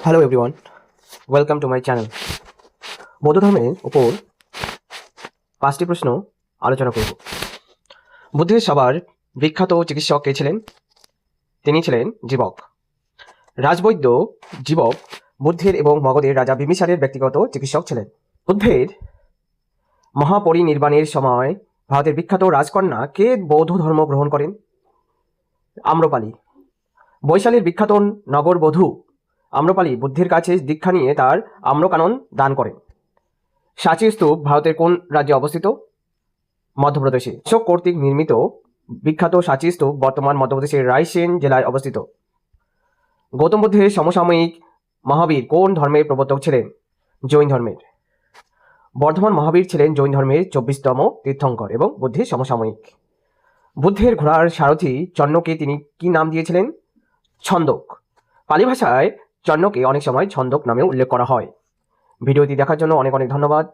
Hello everyone, welcome to my channel. বৌদ্ধ ধর্মের উপর 5টি প্রশ্ন আলোচনা করব। বুদ্ধের সবার বিখ্যাত চিকিৎসক কে ছিলেন? তিনি ছিলেন জীবক। রাজবৈদ্য জীবক বুদ্ধের এবং মগধের রাজা বিম্বিসারের ব্যক্তিগত চিকিৎসক ছিলেন। বুদ্ধের মহাপরিনির্বাণের সময় ভারতের বিখ্যাত রাজকন্যা কে বৌদ্ধ ধর্ম গ্রহণ করেন? আম্রপালি। বৈশালীর বিখ্যাত নগরবধূ আম্রপালি বুদ্ধের কাছে দীক্ষা নিয়ে তার আম্রকানন দান করেন। সাঁচি স্তূপ ভারতের কোন রাজ্যে অবস্থিত? মধ্যপ্রদেশে। অশোক কর্তৃক নির্মিত বিখ্যাত সাঁচি স্তূপ বর্তমান মধ্যপ্রদেশের রায়সেন জেলায় অবস্থিত। গৌতম বুদ্ধের সমসাময়িক মহাবীর কোন ধর্মের প্রবর্তক ছিলেন? জৈন ধর্মের। বর্ধমান মহাবীর ছিলেন জৈন ধর্মের 24তম তীর্থঙ্কর এবং বুদ্ধের সমসাময়িক। বুদ্ধের ঘোড়ার সারথি চন্নকে তিনি কি নাম দিয়েছিলেন? ছন্দক। পালি ভাষায় চন্নকে অনেক সময় ছন্দক নামেও উল্লেখ করা হয়। ভিডিওটি দেখার জন্য অনেক অনেক ধন্যবাদ।